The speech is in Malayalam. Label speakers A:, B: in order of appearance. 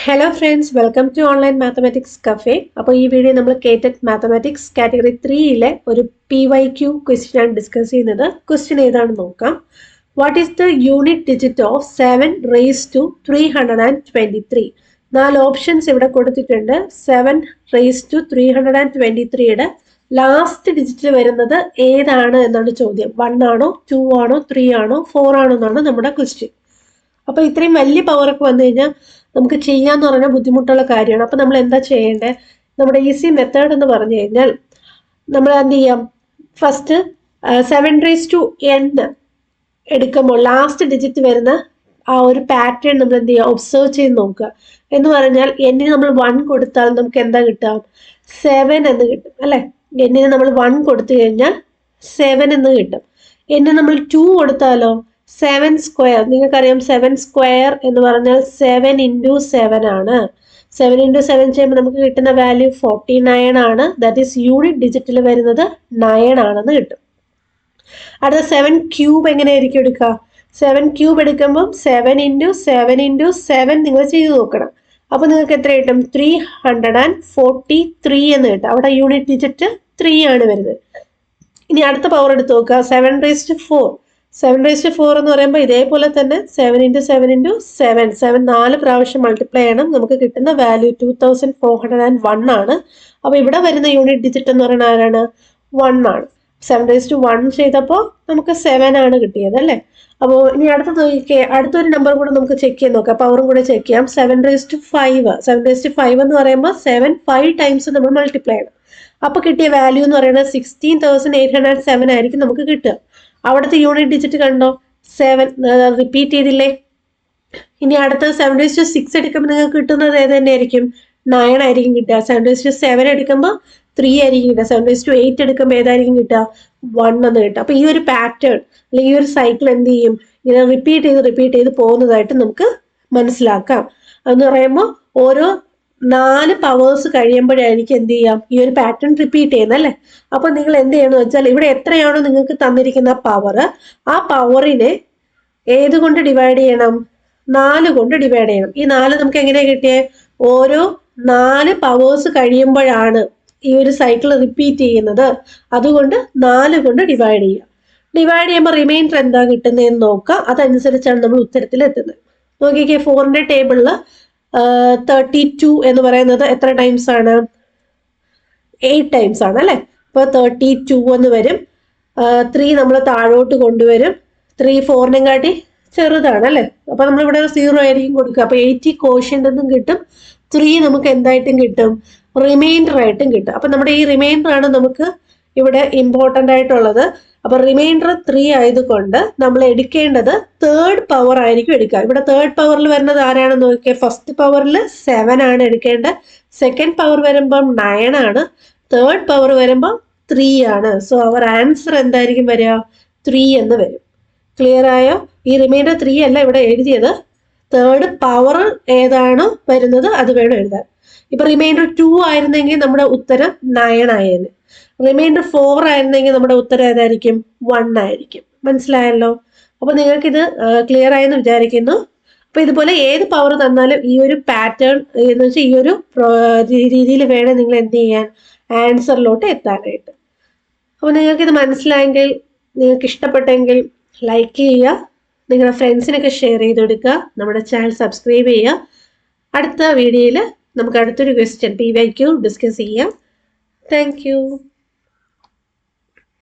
A: Hello friends, welcome to Online Mathematics Cafe. അപ്പോൾ ഈ വീഡിയോ നമ്മൾ കേറ്റഡ് മാത്തമാറ്റിക്സ് കാറ്റഗറി 3-ലെ ഒരു PYQ ക്വസ്റ്റ്യൻ ആണ് ഡിസ്കസ് ചെയ്യുന്നത്. ക്വസ്റ്റ്യൻ ഏതാണെന്ന് നോക്കാം. What is the unit digit of 7 raised to 323? 4 options ഇവിടെ കൊടുത്തിട്ടുണ്ട്. 7 raised to 323യുടെ ലാസ്റ്റ് ഡിജിറ്റ് വരുന്നത് ഏതാണ് എന്നാണ് ചോദ്യം. 1 ആണോ, 2 ആണോ, 3 ആണോ, 4 ആണോ എന്നാണ് നമ്മുടെ ക്വസ്റ്റ്യൻ. അപ്പോൾ ഇത്രയും വലിയ പവറൊക്കെ വന്നു കഴിഞ്ഞാൽ നമുക്ക് ചെയ്യാന്ന് പറഞ്ഞാൽ ബുദ്ധിമുട്ടുള്ള കാര്യമാണ്. അപ്പോൾ നമ്മൾ എന്താ ചെയ്യേണ്ടത്? നമ്മുടെ ഈസി മെത്തേഡ് എന്ന് പറഞ്ഞു കഴിഞ്ഞാൽ നമ്മൾ എന്ത് ചെയ്യാം, ഫസ്റ്റ് 7 raised to n എടുക്കുമ്പോൾ ലാസ്റ്റ് ഡിജിറ്റ് വരുന്ന ആ ഒരു പാറ്റേൺ നമ്മൾ എന്ത് ചെയ്യുക, ഒബ്സർവ് ചെയ്ത് നോക്കുക. എന്ന് പറഞ്ഞാൽ എന്നിന് നമ്മൾ 1 കൊടുത്താൽ നമുക്ക് എന്താ കിട്ടാം? 7 എന്ന് കിട്ടും അല്ലേ. എന്നിന് നമ്മൾ 1 കൊടുത്തു കഴിഞ്ഞാൽ 7 എന്ന് കിട്ടും. എന്നിന് നമ്മൾ 2 കൊടുത്താലോ 7 സ്ക്വയർ. നിങ്ങൾക്കറിയാം 7 സ്ക്വയർ എന്ന് പറഞ്ഞാൽ 7 into 7 ആണ്. 7 into 7 ചെയ്യുമ്പോൾ നമുക്ക് കിട്ടുന്ന വാല്യൂ 49 ആണ്. ദാറ്റ് ഈസ് യൂണിറ്റ് ഡിജിറ്റിൽ വരുന്നത് 9 ആണെന്ന് കിട്ടും. അടുത്ത 7 ക്യൂബ് എങ്ങനെയായിരിക്കും എടുക്കുക? 7 ക്യൂബ് എടുക്കുമ്പോൾ 7 into 7 into 7 നിങ്ങൾ ചെയ്ത് നോക്കണം. അപ്പോൾ നിങ്ങൾക്ക് എത്ര കിട്ടും? 343 എന്ന് കിട്ടും. അവിടെ യൂണിറ്റ് ഡിജിറ്റ് 3 ആണ് വരുന്നത്. ഇനി അടുത്ത പവർ എടുത്ത് നോക്കുക. 7 raised to 4. 7 raised to 4 എന്ന് പറയുമ്പോൾ ഇതേപോലെ തന്നെ 7 into 7 into 7. 7 4 പ്രാവശ്യം മൾട്ടിപ്ലൈ ചെയ്യണം. നമുക്ക് കിട്ടുന്ന വാല്യൂ 2401 ആണ്. അപ്പോൾ ഇവിടെ വരുന്ന യൂണിറ്റ് ഡിജിറ്റ് എന്ന് പറയുന്നത് ആരാണ്? 1 ആണ്. 7 raised to 1 ചെയ്തപ്പോൾ നമുക്ക് 7 ആണ് കിട്ടിയത് അല്ലേ. അപ്പോൾ ഇനി അടുത്തൊരു നമ്പർ കൂടെ നമുക്ക് ചെക്ക് ചെയ്ത് നോക്കാം, പവറും കൂടെ ചെക്ക് ചെയ്യാം. 7 raised to 5. 7 raised to 5 എന്ന് പറയുമ്പോൾ 7 5 ടൈംസ് നമ്മൾ മൾട്ടിപ്ലൈ ചെയ്യണം. അപ്പോൾ കിട്ടിയ വാല്യൂ എന്ന് പറയുന്നത് 16,807 ആയിരിക്കും നമുക്ക് കിട്ടുക. അവിടുത്തെ യൂണിറ്റ് ഡിജിറ്റ് കണ്ടോ? 7 റിപ്പീറ്റ് ചെയ്തില്ലേ. ഇനി അടുത്ത 7 raised to 6 എടുക്കുമ്പോൾ നിങ്ങൾക്ക് കിട്ടുന്നത് ഏത് തന്നെയായിരിക്കും? 9 ആയിരിക്കും കിട്ടുക. 7 raised to 7 എടുക്കുമ്പോൾ 3 ആയിരിക്കും കിട്ടുക. 7 raised to 8 എടുക്കുമ്പോൾ ഏതായിരിക്കും കിട്ടുക? 1 എന്ന് കിട്ടുക. അപ്പോൾ ഈ ഒരു പാറ്റേൺ അല്ലെങ്കിൽ ഈ ഒരു സൈക്കിൾ എന്ത് ചെയ്യും? ഇങ്ങനെ റിപ്പീറ്റ് ചെയ്ത് പോകുന്നതായിട്ട് നമുക്ക് മനസ്സിലാക്കാം. എന്ന് പറയുമ്പോൾ ഓരോ 4 പവേഴ്സ് കഴിയുമ്പോഴായിരിക്കും എന്ത് ചെയ്യാം, ഈ ഒരു പാറ്റേൺ റിപ്പീറ്റ് ചെയ്യുന്നത് അല്ലേ. അപ്പോൾ നിങ്ങൾ എന്ത് ചെയ്യണമെന്ന് വെച്ചാൽ ഇവിടെ എത്രയാണോ നിങ്ങൾക്ക് തന്നിരിക്കുന്ന പവർ, ആ പവറിനെ ഏത് കൊണ്ട് ഡിവൈഡ് ചെയ്യണം? 4 കൊണ്ട് ഡിവൈഡ് ചെയ്യണം. ഈ 4 നമുക്ക് എങ്ങനെയാണ് കിട്ടിയത്? ഓരോ 4 പവേഴ്സ് കഴിയുമ്പോഴാണ് ഈ ഒരു സൈക്കിൾ റിപ്പീറ്റ് ചെയ്യുന്നത്. അതുകൊണ്ട് 4 കൊണ്ട് ഡിവൈഡ് ചെയ്യുക. ഡിവൈഡ് ചെയ്യുമ്പോൾ റിമൈൻഡർ എന്താ കിട്ടുന്നതെന്ന് നോക്കുക. അതനുസരിച്ചാണ് നമ്മൾ ഉത്തരത്തിൽ എത്തുന്നത്. നോക്കിക്കേ, 4ന്റെ ടേബിളിൽ 32 എന്ന് പറയുന്നത് എത്ര ടൈംസ് ആണ്? 8 ടൈംസ് ആണ് അല്ലേ. അപ്പോൾ 32 എന്ന് വരും. 3 നമ്മൾ താഴോട്ട് കൊണ്ടുവരും. 3 4നെ കാട്ടി ചെറുതാണ് അല്ലേ. അപ്പോൾ നമ്മളിവിടെ 0 ആയിരിക്കും കൊടുക്കുക. അപ്പോൾ 80 കോഷ്യൻ്റ് എന്നും കിട്ടും. 3 നമുക്ക് എന്തായിട്ടും കിട്ടും? റിമൈൻഡർ ആയിട്ടും കിട്ടും. അപ്പം നമ്മുടെ ഈ റിമൈൻഡർ ആണ് നമുക്ക് ഇവിടെ ഇമ്പോർട്ടൻ്റ് ആയിട്ടുള്ളത്. അപ്പോൾ റിമൈൻഡർ 3 ആയതുകൊണ്ട് നമ്മൾ എടുക്കേണ്ടത് 3rd പവർ ആയിരിക്കും എടുക്കുക. ഇവിടെ 3rd പവറിൽ വരുന്നത് ആരാണെന്ന് നോക്കിയാൽ, ഫസ്റ്റ് പവറിൽ 7 ആണ് എടുക്കേണ്ടത്. സെക്കൻഡ് പവർ വരുമ്പം 9 ആണ്. 3rd പവർ വരുമ്പം 3 ആണ്. സോ അവർ ആൻസർ എന്തായിരിക്കും വരിക? 3 എന്ന് വരും. ക്ലിയർ ആയോ? ഈ റിമൈൻഡർ 3 അല്ല ഇവിടെ എഴുതിയത്. 3rd പവർ ഏതാണോ വരുന്നത് അത് വേണം എഴുതാൻ. ഇപ്പൊ റിമൈൻഡർ 2 ആയിരുന്നെങ്കിൽ നമ്മുടെ ഉത്തരം 9 ആയേനെ. റിമൈൻഡർ 4 ആയിരുന്നെങ്കിൽ നമ്മുടെ ഉത്തരം ഏതായിരിക്കും? 1 ആയിരിക്കും. മനസ്സിലായല്ലോ? അപ്പൊ നിങ്ങൾക്കിത് ക്ലിയർ ആയെന്ന് വിചാരിക്കുന്നു. അപ്പൊ ഇതുപോലെ ഏത് പവർ തന്നാലും ഈ ഒരു പാറ്റേൺ എന്ന് വെച്ചാൽ ഈ ഒരു രീതിയിൽ വേണം നിങ്ങൾ എന്ത് ചെയ്യാൻ, ആൻസറിലോട്ട് എത്താനായിട്ട്. അപ്പോൾ നിങ്ങൾക്കിത് മനസ്സിലായെങ്കിൽ, നിങ്ങൾക്ക് ഇഷ്ടപ്പെട്ടെങ്കിൽ ലൈക്ക് ചെയ്യുക, നിങ്ങളുടെ ഫ്രണ്ട്സിനൊക്കെ ഷെയർ ചെയ്ത് കൊടുക്കുക, നമ്മുടെ ചാനൽ സബ്സ്ക്രൈബ് ചെയ്യുക. അടുത്ത വീഡിയോയിൽ നമുക്ക് അടുത്തൊരു ക്വസ്റ്റ്യൻ PYQ ഡിസ്കസ് ചെയ്യാം. Thank you.